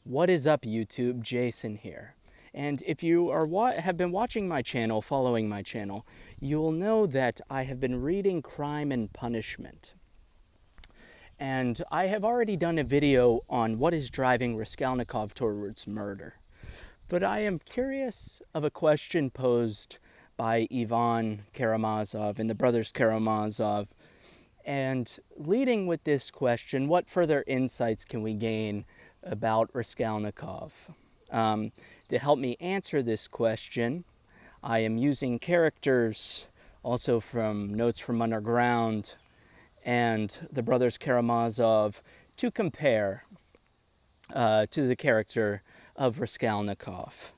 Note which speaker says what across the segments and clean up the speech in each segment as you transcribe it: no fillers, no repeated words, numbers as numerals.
Speaker 1: What is up, YouTube? Jason here. And if you have been watching my channel, following my channel, you will know that I have been reading Crime and Punishment. And I have already done a video on what is driving Raskolnikov towards murder. But I am curious of a question posed by Ivan Karamazov and the brothers Karamazov. And leading with this question, what further insights can we gain about Raskolnikov? To help me answer this question, I am using characters also from Notes from Underground and the brothers Karamazov to compare to the character of Raskolnikov.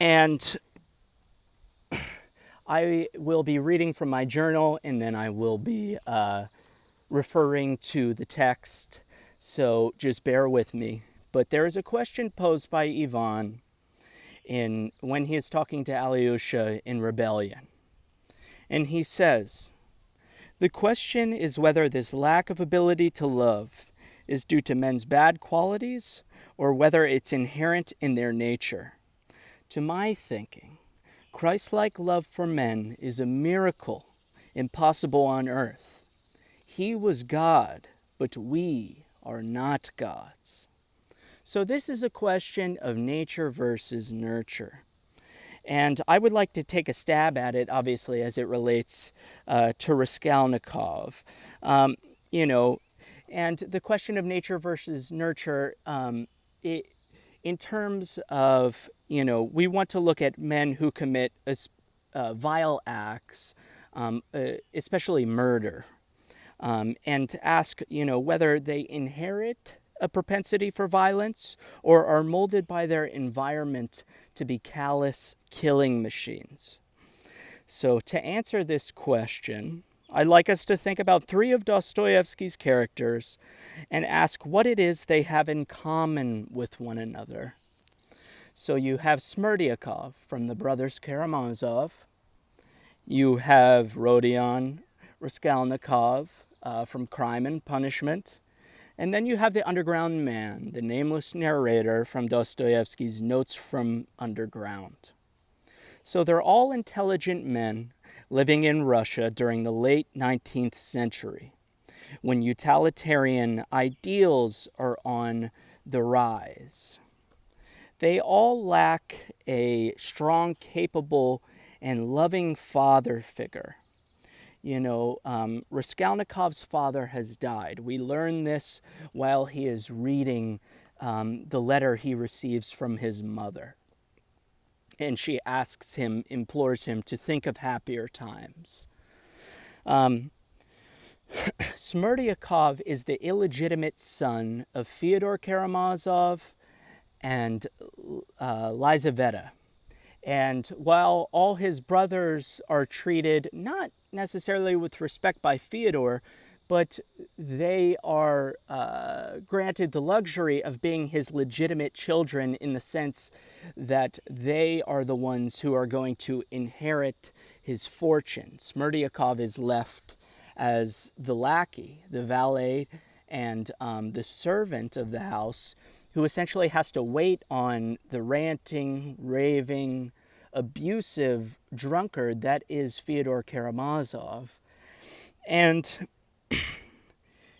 Speaker 1: And I will be reading from my journal, and then I will be referring to the text, so just bear with me. But there is a question posed by Ivan when he is talking to Alyosha in Rebellion. And he says, "The question is whether this lack of ability to love is due to men's bad qualities or whether it's inherent in their nature. To my thinking, Christ-like love for men is a miracle impossible on earth. He was God, but we are not gods." So this is a question of nature versus nurture. And I would like to take a stab at it, obviously, as it relates to Raskolnikov. And the question of nature versus nurture, in terms of, we want to look at men who commit vile acts, especially murder, and to ask, whether they inherit a propensity for violence or are molded by their environment to be callous killing machines. So to answer this question, I'd like us to think about three of Dostoevsky's characters and ask what it is they have in common with one another. So you have Smerdyakov from the brothers Karamazov. You have Rodion Raskolnikov from Crime and Punishment. And then you have the underground man, the nameless narrator from Dostoevsky's Notes from Underground. So they're all intelligent men living in Russia during the late 19th century, when utilitarian ideals are on the rise. They all lack a strong, capable, and loving father figure. Raskolnikov's father has died. We learn this while he is reading the letter he receives from his mother. And she implores him to think of happier times. Smerdyakov is the illegitimate son of Fyodor Karamazov and Lizaveta. And while all his brothers are treated not necessarily with respect by Fyodor, but they are granted the luxury of being his legitimate children in the sense that they are the ones who are going to inherit his fortune. Smerdyakov is left as the lackey, the valet, and the servant of the house, who essentially has to wait on the ranting, raving, abusive drunkard that is Fyodor Karamazov. And,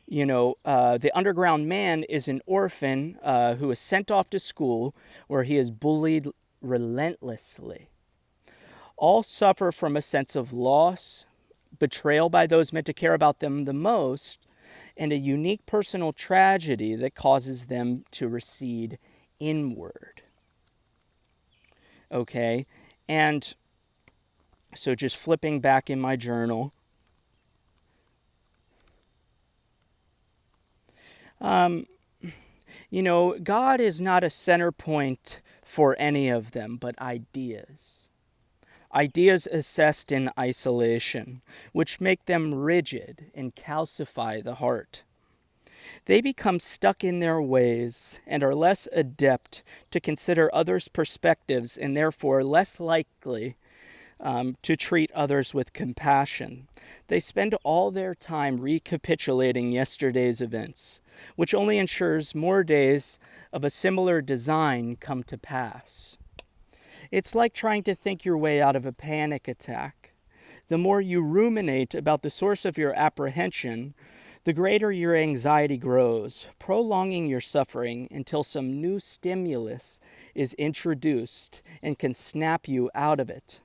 Speaker 1: the underground man is an orphan who is sent off to school where he is bullied relentlessly. All suffer from a sense of loss, betrayal by those meant to care about them the most, and a unique personal tragedy that causes them to recede inward. Okay, and so just flipping back in my journal. God is not a center point for any of them, but ideas. Ideas assessed in isolation, which make them rigid and calcify the heart. They become stuck in their ways and are less adept to consider others' perspectives and therefore less likely to treat others with compassion. They spend all their time recapitulating yesterday's events, which only ensures more days of a similar design come to pass. It's like trying to think your way out of a panic attack. The more you ruminate about the source of your apprehension, the greater your anxiety grows, prolonging your suffering until some new stimulus is introduced and can snap you out of it.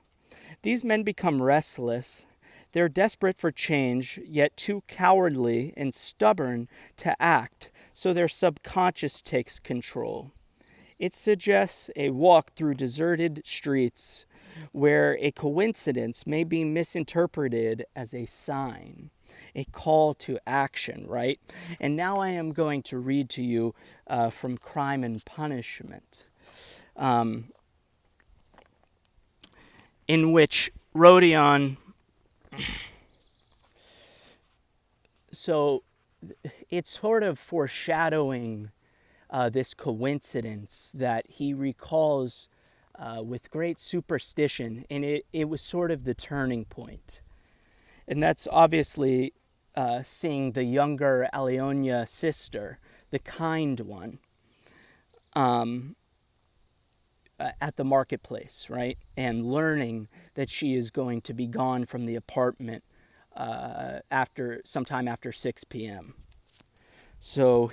Speaker 1: These men become restless. They're desperate for change, yet too cowardly and stubborn to act, so their subconscious takes control. It suggests a walk through deserted streets where a coincidence may be misinterpreted as a sign, a call to action, right? And now I am going to read to you from Crime and Punishment, in which Rodion, so it's sort of foreshadowing this coincidence that he recalls with great superstition, and it was sort of the turning point. And that's obviously seeing the younger Alionia sister, the kind one, at the marketplace, right? And learning that she is going to be gone from the apartment sometime after 6 p.m. So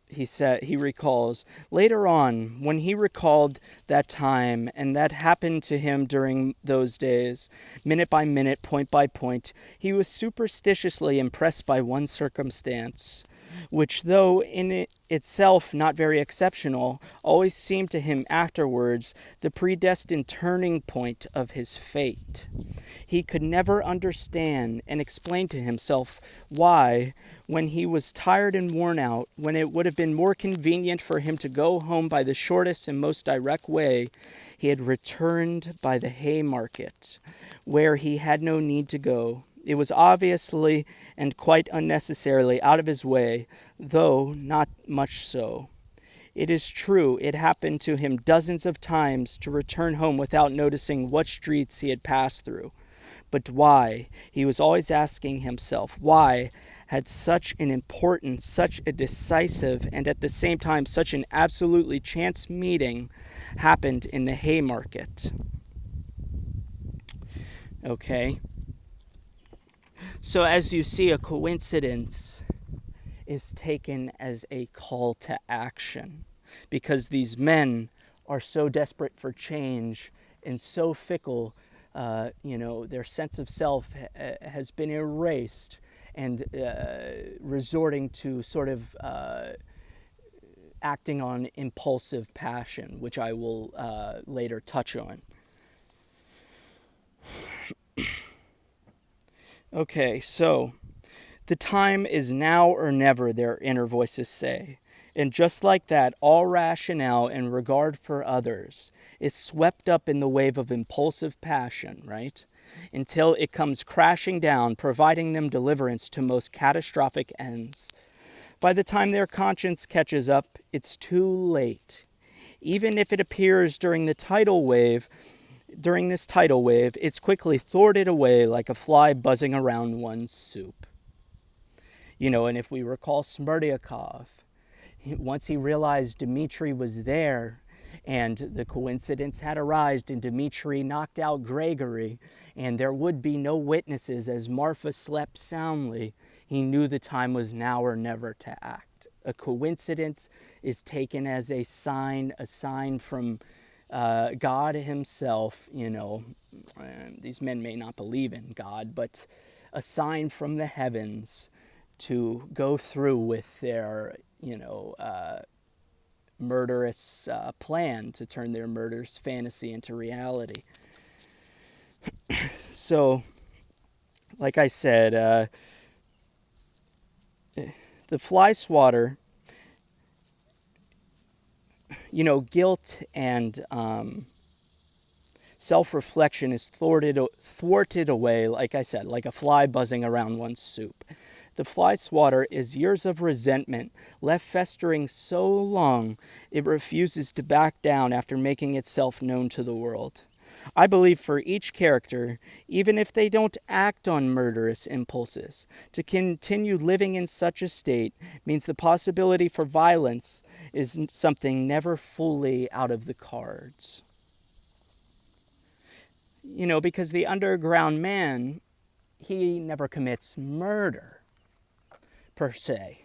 Speaker 1: he recalls, later on, when he recalled that time, and that happened to him during those days, minute by minute, point by point, he was superstitiously impressed by one circumstance, which, though in itself not very exceptional, always seemed to him afterwards the predestined turning point of his fate. He could never understand and explain to himself why, when he was tired and worn out, when it would have been more convenient for him to go home by the shortest and most direct way, he had returned by the Haymarket, where he had no need to go. It was obviously and quite unnecessarily out of his way, though not much so. It is true, it happened to him dozens of times to return home without noticing what streets he had passed through. But why? He was always asking himself, why had such an important, such a decisive, and at the same time such an absolutely chance meeting happened in the Haymarket? Okay. So as you see, a coincidence is taken as a call to action, because these men are so desperate for change and so fickle. Their sense of self has been erased, and resorting to sort of acting on impulsive passion, which I will later touch on. Okay, so the time is now or never, their inner voices say. And just like that, all rationale and regard for others is swept up in the wave of impulsive passion, right? Until it comes crashing down, providing them deliverance to most catastrophic ends. By the time their conscience catches up, it's too late. Even if it appears during this tidal wave, it's quickly thwarted away like a fly buzzing around one's soup. And if we recall Smerdyakov, once he realized Dmitri was there, and the coincidence had arisen, and Dmitri knocked out Gregory, and there would be no witnesses as Marfa slept soundly, he knew the time was now or never to act. A coincidence is taken as a sign from God himself. These men may not believe in God, but a sign from the heavens to go through with their, murderous plan to turn their murderous fantasy into reality. So, like I said, the fly swatter, guilt and self-reflection is thwarted away, like I said, like a fly buzzing around one's soup. The fly swatter is years of resentment left festering so long it refuses to back down after making itself known to the world. I believe for each character, even if they don't act on murderous impulses, to continue living in such a state means the possibility for violence is something never fully out of the cards. Because the underground man, he never commits murder, per se.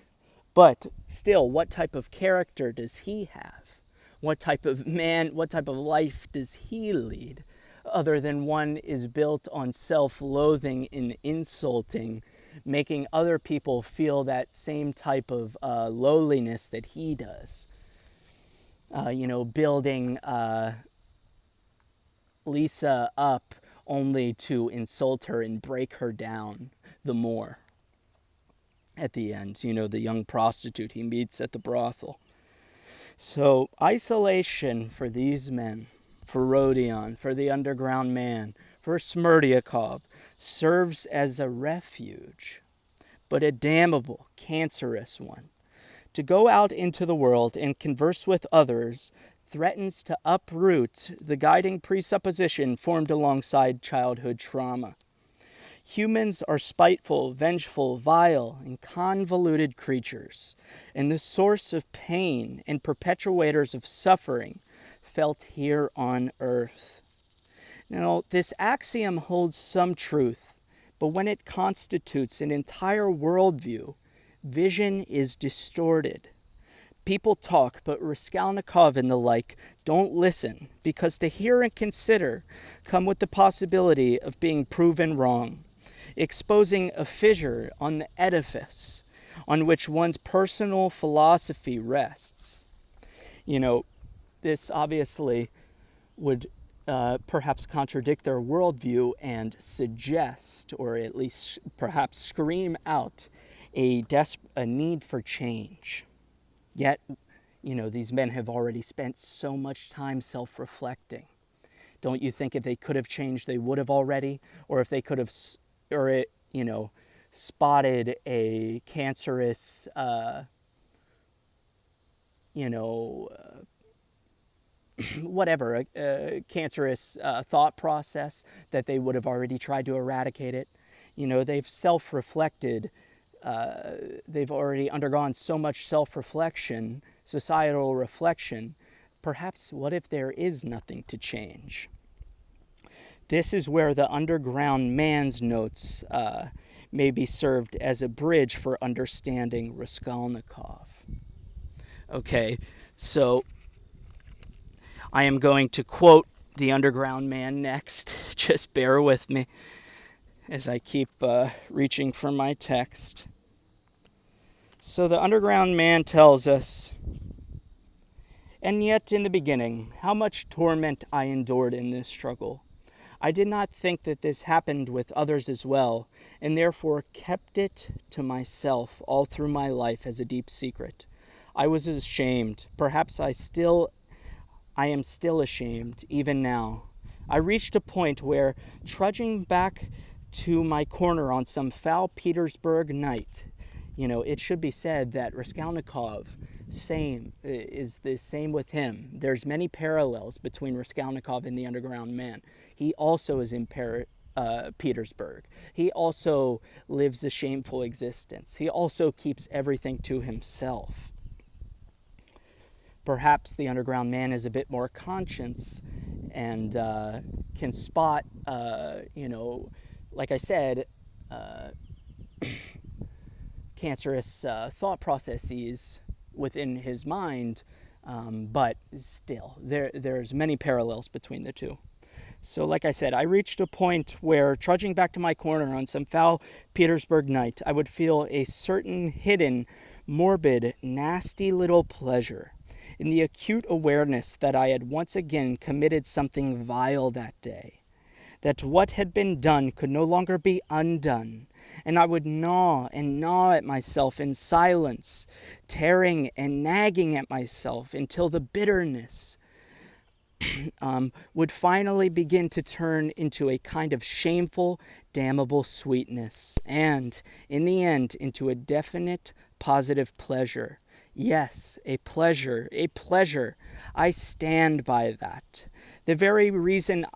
Speaker 1: But still, what type of character does he have? What type of man, what type of life does he lead? Other than one is built on self-loathing and insulting, making other people feel that same type of lowliness that he does. Building Lisa up only to insult her and break her down the more. At the end, the young prostitute he meets at the brothel. So isolation for these men, for Rodion, for the underground man, for Smerdyakov, serves as a refuge, but a damnable, cancerous one. To go out into the world and converse with others threatens to uproot the guiding presupposition formed alongside childhood trauma. Humans are spiteful, vengeful, vile, and convoluted creatures, and the source of pain and perpetuators of suffering felt here on earth. Now, this axiom holds some truth, but when it constitutes an entire worldview, vision is distorted. People talk, but Raskolnikov and the like don't listen, because to hear and consider come with the possibility of being proven wrong, exposing a fissure on the edifice on which one's personal philosophy rests. This obviously would perhaps contradict their worldview and suggest, or at least perhaps scream out, a need for change. Yet, these men have already spent so much time self-reflecting. Don't you think if they could have changed, they would have already? Or if they could have, spotted a cancerous, cancerous thought process, that they would have already tried to eradicate it. They've self-reflected. They've already undergone so much self-reflection, societal reflection. Perhaps what if there is nothing to change? This is where the underground man's notes may be served as a bridge for understanding Raskolnikov. Okay, so I am going to quote the underground man next. Just bear with me as I keep reaching for my text. So the underground man tells us, "And yet in the beginning, how much torment I endured in this struggle. I did not think that this happened with others as well, and therefore kept it to myself all through my life as a deep secret. I was ashamed. Perhaps I am still ashamed, even now. I reached a point where, trudging back to my corner on some foul Petersburg night," it should be said that Raskolnikov is the same with him. There's many parallels between Raskolnikov and the underground man. He also is in Petersburg. He also lives a shameful existence. He also keeps everything to himself. Perhaps the underground man is a bit more conscious and can spot, like I said, cancerous thought processes within his mind, but still, there's many parallels between the two. So like I said, I reached a point where, trudging back to my corner on some foul Petersburg night, I would feel a certain hidden, morbid, nasty little pleasure in the acute awareness that I had once again committed something vile that day, that what had been done could no longer be undone, and I would gnaw and gnaw at myself in silence, tearing and nagging at myself until the bitterness would finally begin to turn into a kind of shameful, damnable sweetness, and, in the end, into a definite, positive pleasure. Yes, a pleasure. I stand by that. The very reason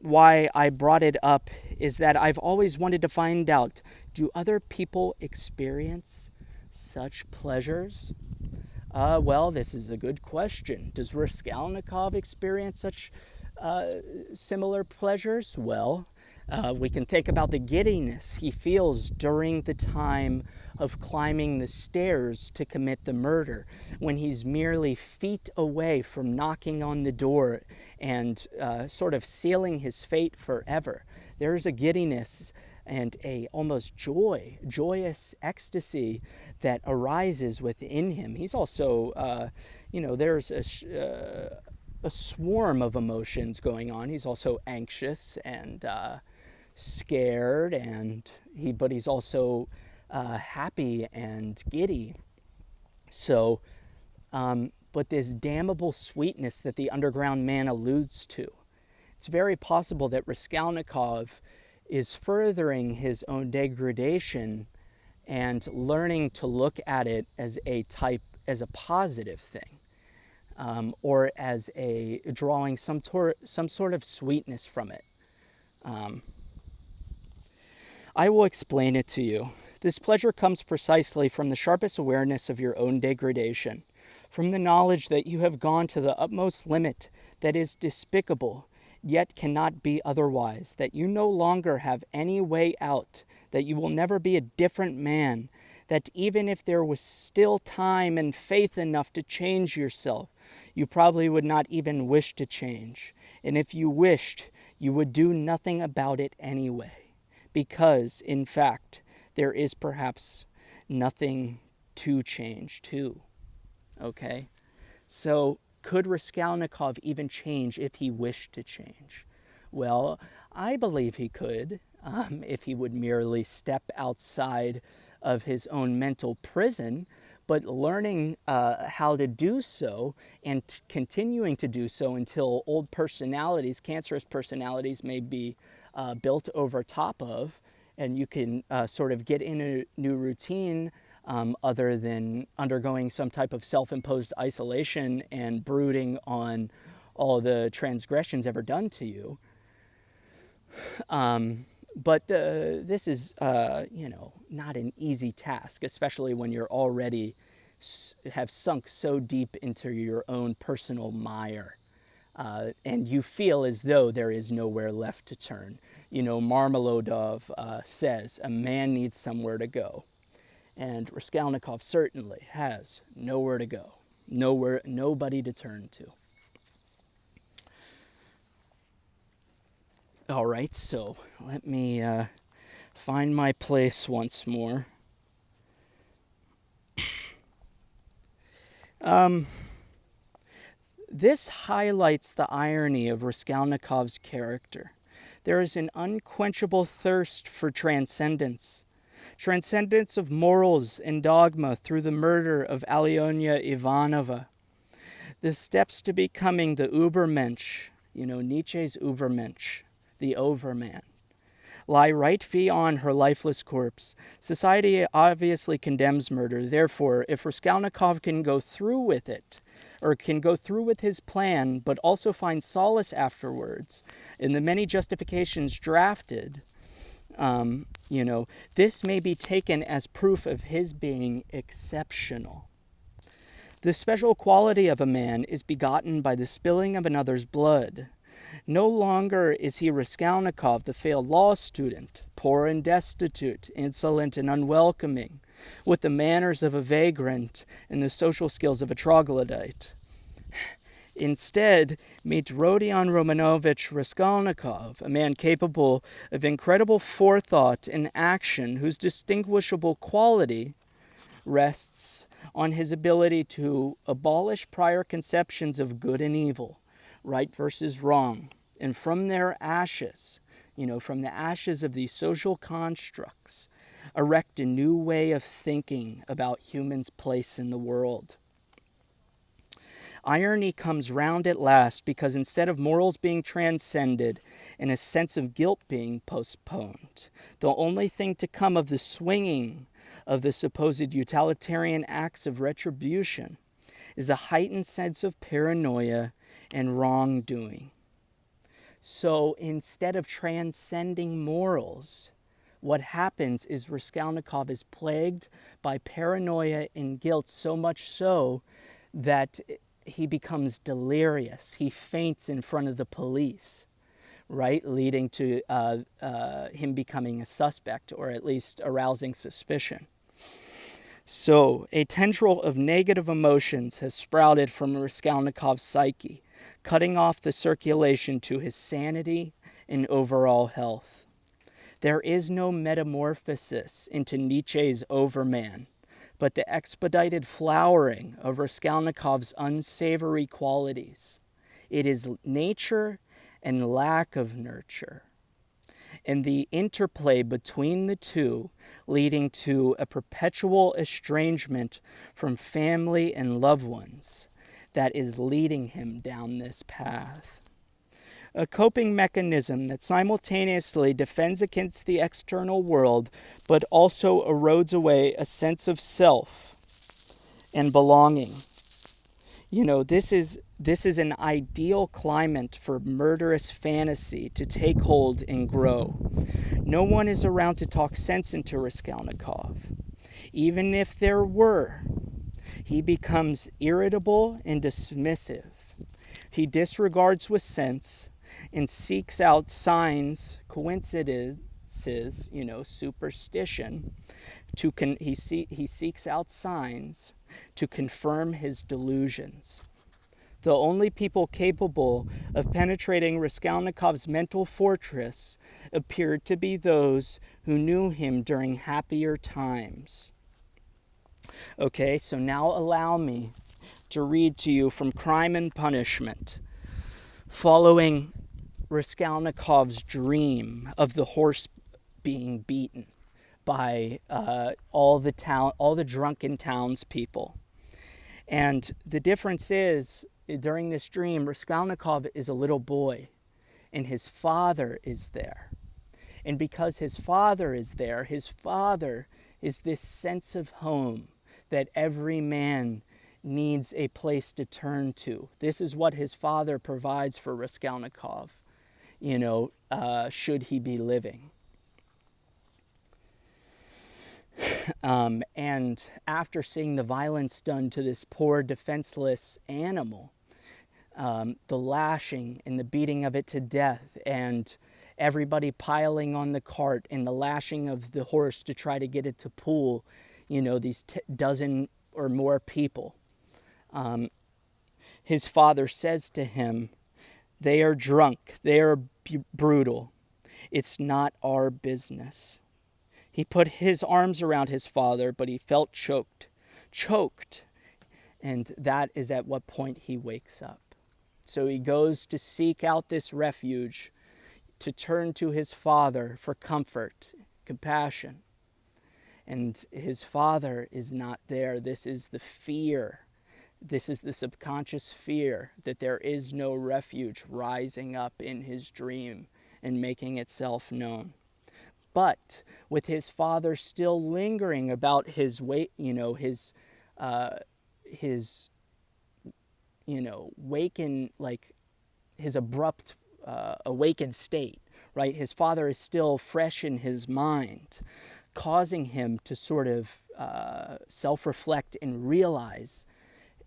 Speaker 1: why I brought it up is that I've always wanted to find out, do other people experience such pleasures? Well, this is a good question. Does Raskolnikov experience such similar pleasures? Well, we can think about the giddiness he feels during the time of climbing the stairs to commit the murder, when he's merely feet away from knocking on the door and sort of sealing his fate forever. There's a giddiness and a almost joyous ecstasy that arises within him. He's also, there's a swarm of emotions going on. He's also anxious and scared, but he's also happy and giddy. So, but this damnable sweetness that the underground man alludes to, it's very possible that Raskolnikov is furthering his own degradation and learning to look at it as a positive thing, or as drawing some sort of sweetness from it. I will explain it to you. This pleasure comes precisely from the sharpest awareness of your own degradation, from the knowledge that you have gone to the utmost limit that is despicable, yet cannot be otherwise, that you no longer have any way out, that you will never be a different man, that even if there was still time and faith enough to change yourself, you probably would not even wish to change. And if you wished, you would do nothing about it anyway, because, in fact, there is perhaps nothing to change too. Okay? So, could Raskolnikov even change if he wished to change? Well, I believe he could, if he would merely step outside of his own mental prison, but learning how to do so and continuing to do so until old personalities, cancerous personalities, may be built over top of, and you can sort of get in a new routine other than undergoing some type of self-imposed isolation and brooding on all the transgressions ever done to you. But this is, not an easy task, especially when you're already have sunk so deep into your own personal mire, and you feel as though there is nowhere left to turn. Marmeladov says a man needs somewhere to go. And Raskolnikov certainly has nowhere to go, nobody to turn to. All right, so let me find my place once more. This highlights the irony of Raskolnikov's character. There is an unquenchable thirst for transcendence of morals and dogma through the murder of Alyona Ivanova. The steps to becoming the Übermensch, Nietzsche's Übermensch, the overman, lie right beyond her lifeless corpse. Society obviously condemns murder. Therefore, if Raskolnikov can go through with it, or can go through with his plan, but also find solace afterwards in the many justifications drafted, this may be taken as proof of his being exceptional. The special quality of a man is begotten by the spilling of another's blood. No longer is he Raskolnikov, the failed law student, poor and destitute, insolent and unwelcoming, with the manners of a vagrant and the social skills of a troglodyte. Instead, meet Rodion Romanovich Raskolnikov, a man capable of incredible forethought and action, whose distinguishable quality rests on his ability to abolish prior conceptions of good and evil, right versus wrong, and from their ashes, from the ashes of these social constructs, erect a new way of thinking about humans' place in the world. Irony comes round at last because instead of morals being transcended and a sense of guilt being postponed, the only thing to come of the swinging of the supposed utilitarian acts of retribution is a heightened sense of paranoia and wrongdoing. So instead of transcending morals, what happens is Raskolnikov is plagued by paranoia and guilt, so much so that he becomes delirious. He faints in front of the police, right? Leading to him becoming a suspect, or at least arousing suspicion. So, a tendril of negative emotions has sprouted from Raskolnikov's psyche, cutting off the circulation to his sanity and overall health. There is no metamorphosis into Nietzsche's Overman, but the expedited flowering of Raskolnikov's unsavory qualities. It is nature and lack of nurture, and the interplay between the two leading to a perpetual estrangement from family and loved ones that is leading him down this path. A coping mechanism that simultaneously defends against the external world, but also erodes away a sense of self and belonging. You know, this is an ideal climate for murderous fantasy to take hold and grow. No one is around to talk sense into Raskolnikov. Even if there were, he becomes irritable and dismissive. He disregards with sense and seeks out signs, coincidences, superstition. He seeks out signs to confirm his delusions. The only people capable of penetrating Raskolnikov's mental fortress appeared to be those who knew him during happier times. Okay, so now allow me to read to you from Crime and Punishment, following Raskolnikov's dream of the horse being beaten by all the drunken townspeople. And the difference is, during this dream, Raskolnikov is a little boy, and his father is there. And because his father is there, his father is this sense of home that every man needs a place to turn to. This is what his father provides for Raskolnikov, should he be living. And after seeing the violence done to this poor, defenseless animal, the lashing and the beating of it to death, and everybody piling on the cart, and the lashing of the horse to try to get it to pull, these dozen or more people, his father says to him, "They are drunk, they are brutal. It's not our business." He put his arms around his father, but he felt choked. And that is at what point he wakes up. So he goes to seek out this refuge, to turn to his father for comfort, compassion. And his father is not there. This is the fear. This is the subconscious fear that there is no refuge rising up in his dream and making itself known. But with his father still lingering about his weight, his waken, like his abrupt awakened state, right? His father is still fresh in his mind, causing him to sort of self-reflect and realize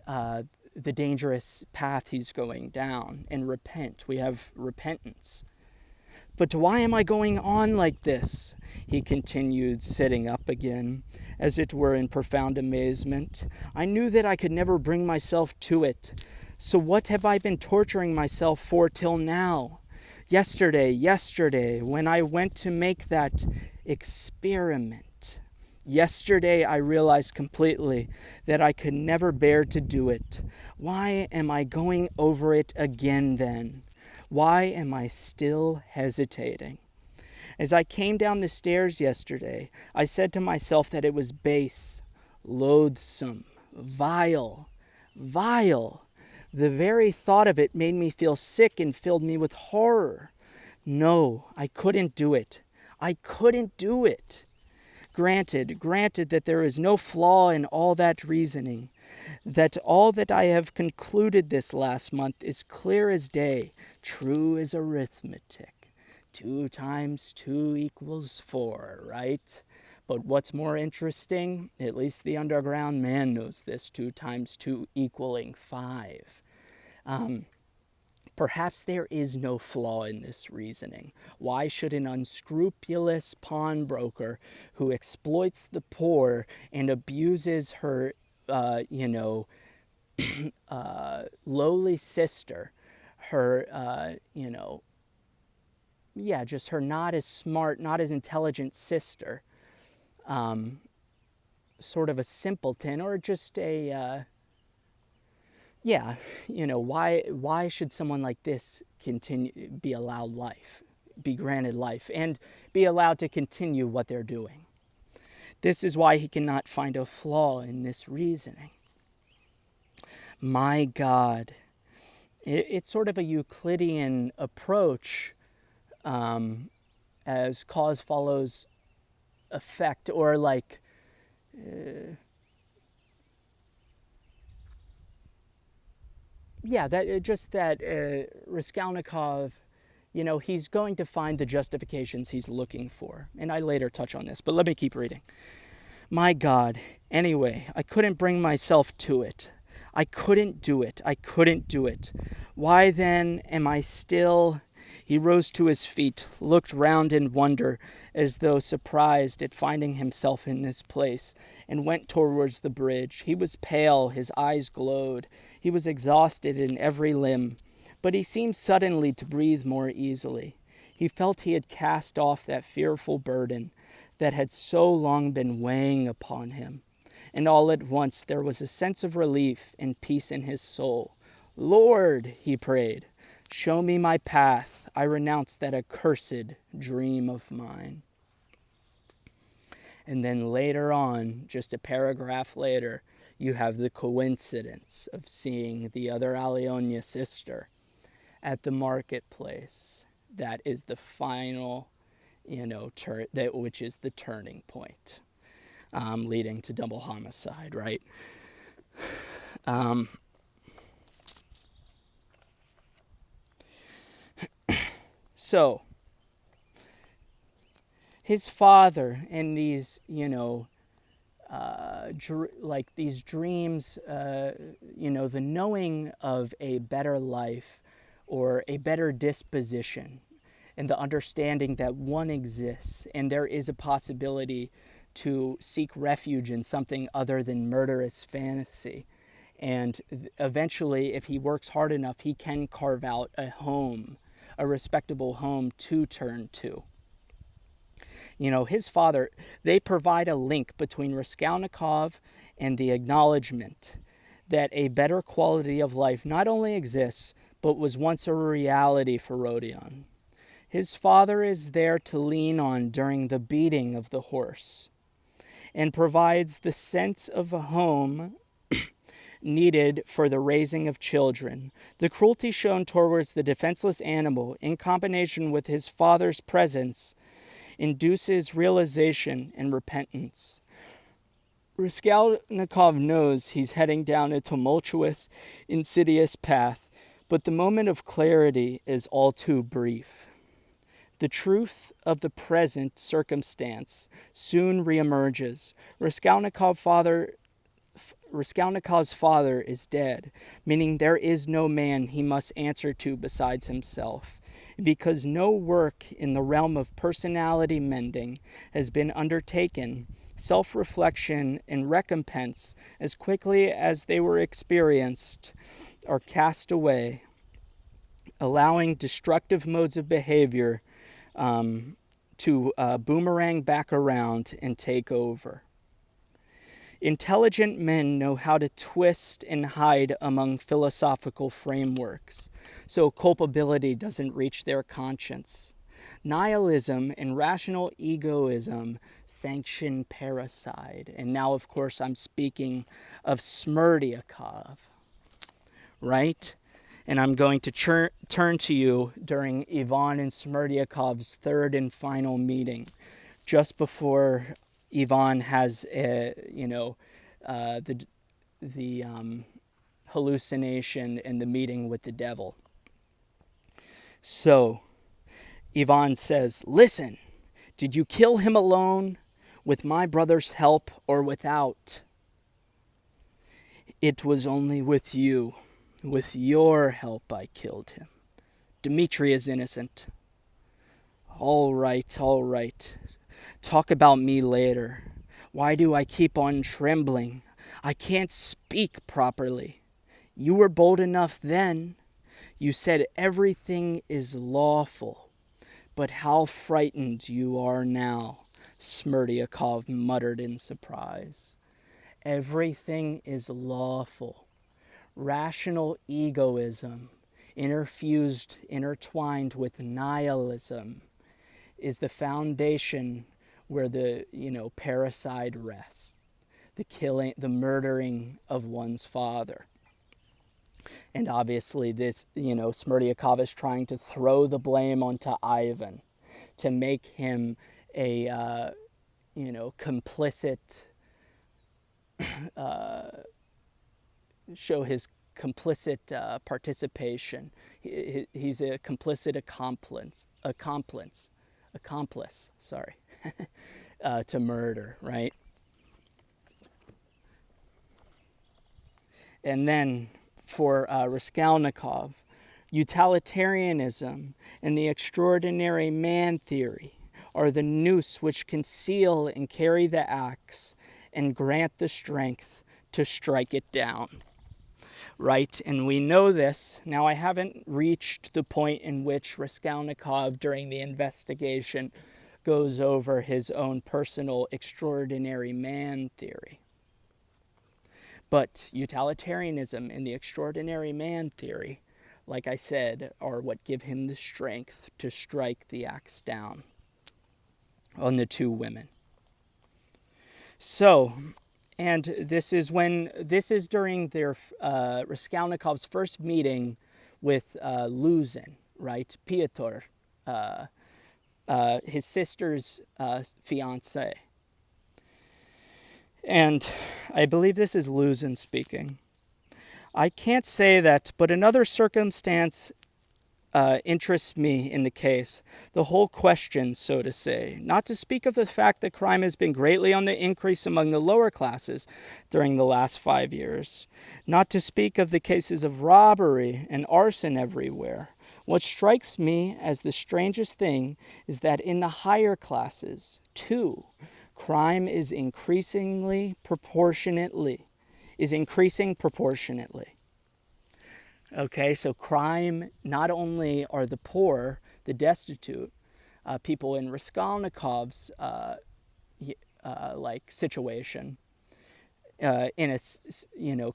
Speaker 1: the dangerous path he's going down and repent. We have repentance. "But why am I going on like this?" he continued, sitting up again, as it were in profound amazement. "I knew that I could never bring myself to it. So what have I been torturing myself for till now? Yesterday, when I went to make that experiment. Yesterday I realized completely that I could never bear to do it. Why am I going over it again then? Why am I still hesitating? As I came down the stairs yesterday, I said to myself that it was base, loathsome, vile. The very thought of it made me feel sick and filled me with horror. No, I couldn't do it. Granted that there is no flaw in all that reasoning, that all that I have concluded this last month is clear as day, true as arithmetic. 2 times 2 equals 4, right? But what's more interesting, at least the underground man knows this, 2 times 2 equaling 5. Perhaps there is no flaw in this reasoning. Why should an unscrupulous pawnbroker who exploits the poor and abuses her, lowly sister, her, just her not as smart, not as intelligent sister, sort of a simpleton, or just a, why should someone like this be allowed life, be granted life, and be allowed to continue what they're doing? This is why he cannot find a flaw in this reasoning. My God. It's sort of a Euclidean approach, as cause follows effect, or like Raskolnikov, he's going to find the justifications he's looking for. And I later touch on this, but let me keep reading. My God, anyway, I couldn't bring myself to it. I couldn't do it. Why then am I still... He rose to his feet, looked round in wonder, as though surprised at finding himself in this place, and went towards the bridge. He was pale, his eyes glowed. He was exhausted in every limb, but he seemed suddenly to breathe more easily. He felt he had cast off that fearful burden that had so long been weighing upon him. And all at once there was a sense of relief and peace in his soul. Lord, he prayed, show me my path. I renounce that accursed dream of mine. And then later on, just a paragraph later, you have the coincidence of seeing the other Alyona sister at the marketplace. That is the final, which is the turning point, leading to double homicide, right? So, his father and these, these dreams, the knowing of a better life or a better disposition, and the understanding that one exists and there is a possibility to seek refuge in something other than murderous fantasy. And eventually, if he works hard enough, he can carve out a home, a respectable home to turn to. His father, they provide a link between Raskolnikov and the acknowledgement that a better quality of life not only exists, but was once a reality for Rodion. His father is there to lean on during the beating of the horse, and provides the sense of a home needed for the raising of children. The cruelty shown towards the defenseless animal, in combination with his father's presence, induces realization and repentance. Raskolnikov knows he's heading down a tumultuous, insidious path, but the moment of clarity is all too brief. The truth of the present circumstance soon reemerges. Raskolnikov's father is dead, meaning there is no man he must answer to besides himself. Because no work in the realm of personality mending has been undertaken, self-reflection and recompense, as quickly as they were experienced, are cast away, allowing destructive modes of behavior to boomerang back around and take over. Intelligent men know how to twist and hide among philosophical frameworks, so culpability doesn't reach their conscience. Nihilism and rational egoism sanction parricide. And now, of course, I'm speaking of Smerdyakov, right? And I'm going to turn to you during Ivan and Smerdyakov's third and final meeting, just before Ivan has, the hallucination and the meeting with the devil. So Ivan says, "Listen, did you kill him alone, with my brother's help, or without?" "It was only with you. With your help I killed him. Dmitri is innocent." All right. Talk about me later. Why do I keep on trembling? I can't speak properly. You were bold enough then. You said everything is lawful. But how frightened you are now, Smerdyakov muttered in surprise. Everything is lawful. Rational egoism, intertwined with nihilism, is the foundation where the, parricide rests. The murdering of one's father. And obviously this, Smerdyakov is trying to throw the blame onto Ivan to make him a, complicit, show his complicit participation. He's a complicit accomplice, to murder, right? And then for Raskolnikov, utilitarianism and the extraordinary man theory are the noose which conceal and carry the axe and grant the strength to strike it down. Right? And we know this. Now, I haven't reached the point in which Raskolnikov, during the investigation, goes over his own personal extraordinary man theory. But utilitarianism and the extraordinary man theory, like I said, are what give him the strength to strike the axe down on the two women. So, and this is during their Raskolnikov's first meeting with Luzin, right? Piotr, his sister's fiance. And I believe this is Luzin speaking. "I can't say that, but another circumstance interests me in the case, the whole question, so to say. Not to speak of the fact that crime has been greatly on the increase among the lower classes during the last 5 years. Not to speak of the cases of robbery and arson everywhere. What strikes me as the strangest thing is that in the higher classes, too, crime is increasing proportionately. Okay, so crime, not only are the poor, the destitute, people in Raskolnikov's situation,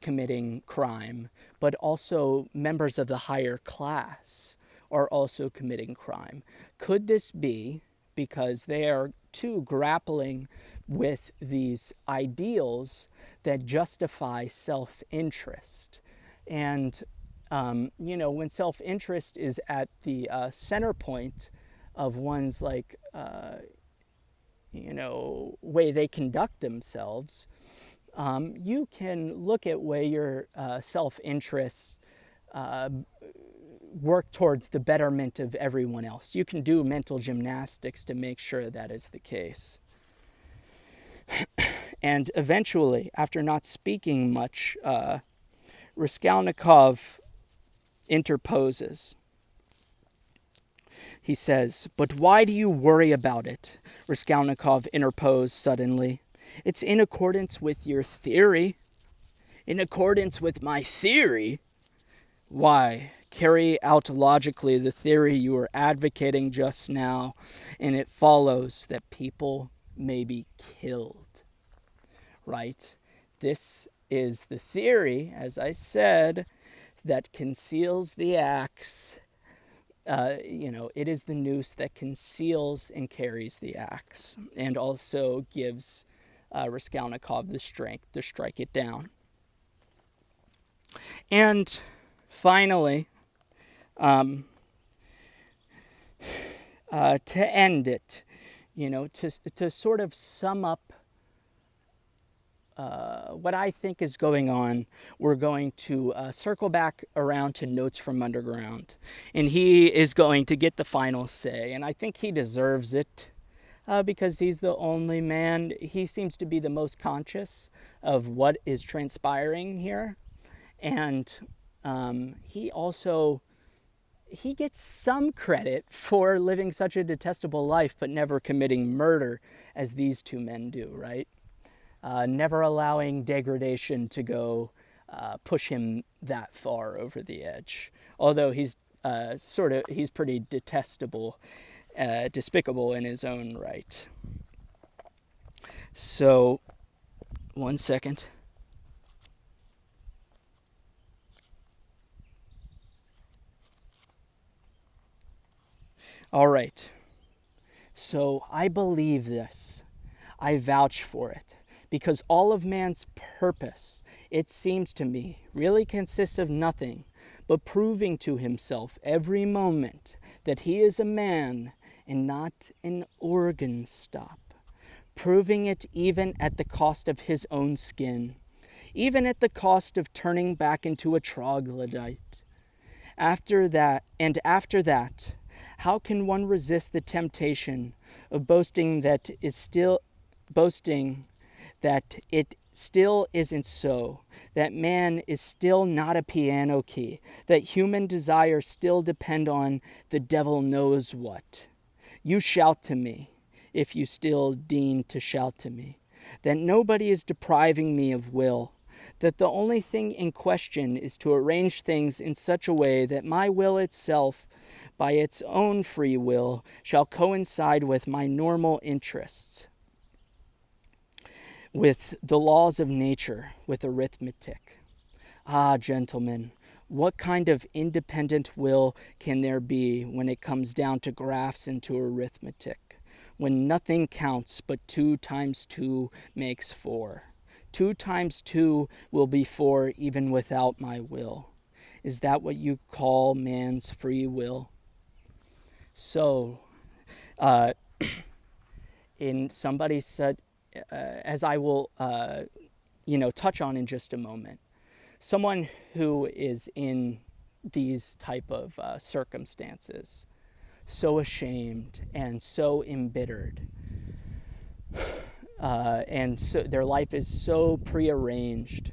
Speaker 1: committing crime, but also members of the higher class are also committing crime. Could this be because they are too grappling with these ideals that justify self-interest? And, when self-interest is at the center point of one's, way they conduct themselves, you can look at where your self-interest work towards the betterment of everyone else. You can do mental gymnastics to make sure that is the case. And eventually, after not speaking much, Raskolnikov interposes. He says, "But why do you worry about it?" Raskolnikov interposed suddenly. "It's in accordance with your theory." "In accordance with my theory?" "Why, carry out logically the theory you were advocating just now, and it follows that people may be killed." Right? This is the theory, as I said, that conceals the axe. It is the noose that conceals and carries the axe, and also gives Raskolnikov the strength to strike it down. And finally, to end it, to sort of sum up what I think is going on, we're going to circle back around to Notes from Underground. And he is going to get the final say. And I think he deserves it because he's the only man. He seems to be the most conscious of what is transpiring here. And he gets some credit for living such a detestable life, but never committing murder as these two men do, right? Never allowing degradation to go push him that far over the edge. Although he's pretty detestable, despicable in his own right. So, one second. All right. So I believe this. I vouch for it. Because all of man's purpose, it seems to me, really consists of nothing but proving to himself every moment that he is a man and not an organ stop. Proving it even at the cost of his own skin, even at the cost of turning back into a troglodyte. After that, how can one resist the temptation of boasting that it still isn't so, that man is still not a piano key, that human desires still depend on the devil knows what? You shout to me, if you still deign to shout to me, that nobody is depriving me of will, that the only thing in question is to arrange things in such a way that my will itself, by its own free will, shall coincide with my normal interests, with the laws of nature, with arithmetic. Ah, gentlemen, what kind of independent will can there be when it comes down to graphs and to arithmetic, when nothing counts but 2 times 2 makes 4? 2 times 2 will be 4 even without my will. Is that what you call man's free will? So, in somebody said, as I will, touch on in just a moment, someone who is in these type of circumstances, so ashamed and so embittered, and so their life is so prearranged.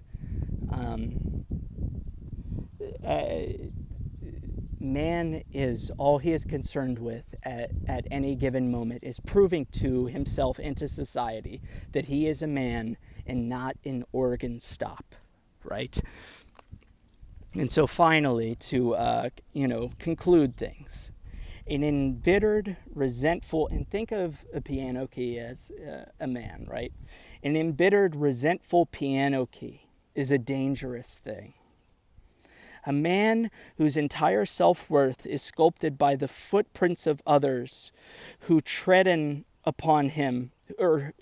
Speaker 1: Man is all he is concerned with at any given moment is proving to himself and to society that he is a man and not an organ stop, right? And so finally, to conclude things, an embittered, resentful, and think of a piano key as a man, right? An embittered, resentful piano key is a dangerous thing. A man whose entire self-worth is sculpted by the footprints of others who tread upon him, A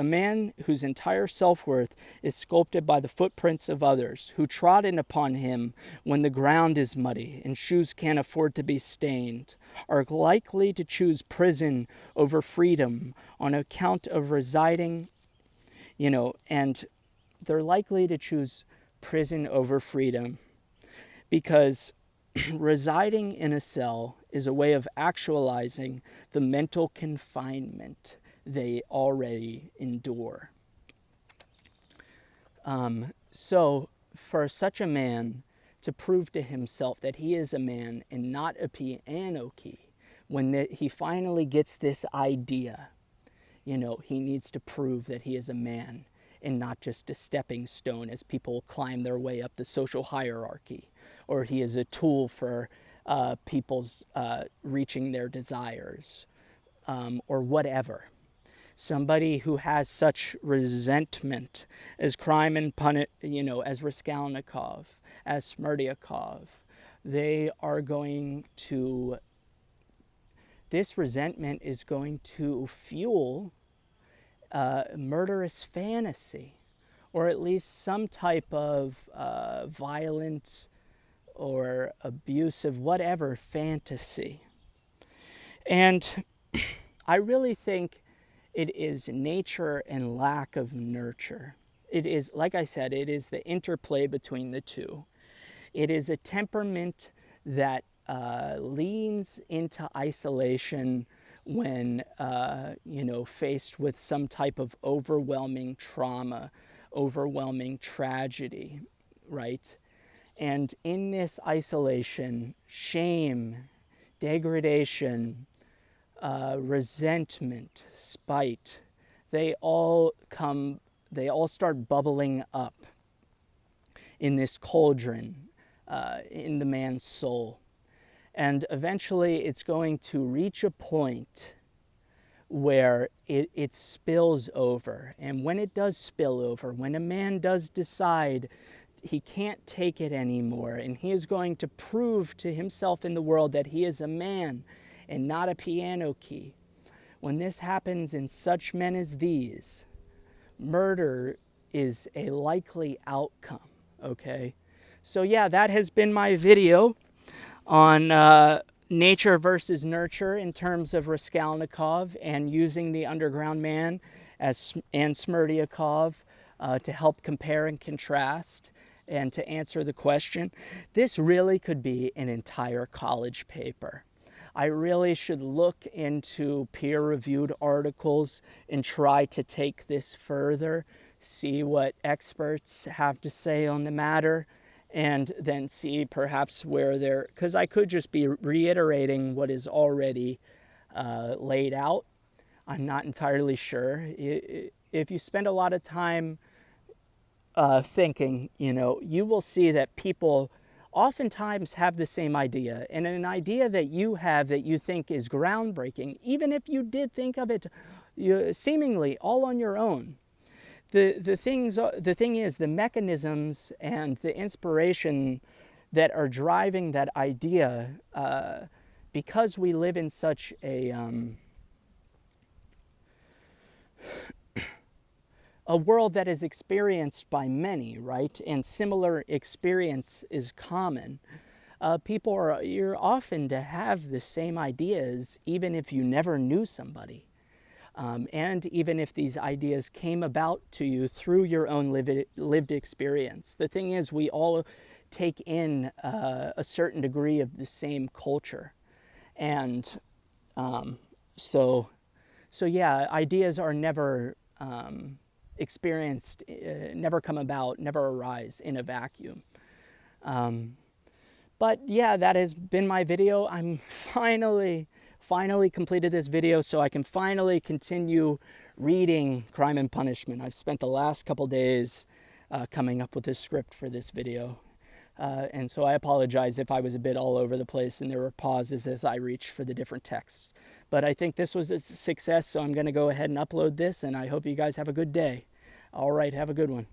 Speaker 1: man whose entire self-worth is sculpted by the footprints of others who trodden upon him when the ground is muddy and shoes can't afford to be stained, are likely to choose prison over freedom on account of residing, and they're likely to choose prison over freedom because residing in a cell is a way of actualizing the mental confinement they already endure. So for such a man to prove to himself that he is a man and not a piano key, when he finally gets this idea, he needs to prove that he is a man and not just a stepping stone as people climb their way up the social hierarchy, or he is a tool for people's reaching their desires, or whatever. Somebody who has such resentment as crime and as Raskolnikov, as Smerdyakov, this resentment is going to fuel murderous fantasy, or at least some type of violent or abusive, whatever fantasy. And I really think It is nature and lack of nurture. It is, like I said, it is the interplay between the two. It is a temperament that leans into isolation when, faced with some type of overwhelming trauma, overwhelming tragedy, right? And in this isolation, shame, degradation, resentment, spite, they all start bubbling up in this cauldron in the man's soul. And eventually it's going to reach a point where it spills over. And when it does spill over, when a man does decide he can't take it anymore, and he is going to prove to himself in the world that he is a man and not a piano key, when this happens in such men as these, murder is a likely outcome, okay? So yeah, that has been my video on nature versus nurture in terms of Raskolnikov and using the underground man and Smerdyakov to help compare and contrast and to answer the question. This really could be an entire college paper. I really should look into peer-reviewed articles and try to take this further, see what experts have to say on the matter, and then see perhaps where they're, because I could just be reiterating what is already laid out. I'm not entirely sure. If you spend a lot of time thinking, you will see that people oftentimes have the same idea, and an idea that you have that you think is groundbreaking, even if you did think of it seemingly all on your own. The thing is, the mechanisms and the inspiration that are driving that idea, because we live in such a world that is experienced by many, right? And similar experience is common. You're often to have the same ideas, even if you never knew somebody. And even if these ideas came about to you through your own lived experience. The thing is, we all take in a certain degree of the same culture. And so yeah, ideas are never experienced, never come about, never arise in a vacuum. But yeah, that has been my video. I'm finally completed this video so I can finally continue reading Crime and Punishment. I've spent the last couple days coming up with a script for this video. And so I apologize if I was a bit all over the place and there were pauses as I reached for the different texts. But I think this was a success, so I'm going to go ahead and upload this, and I hope you guys have a good day. All right, have a good one.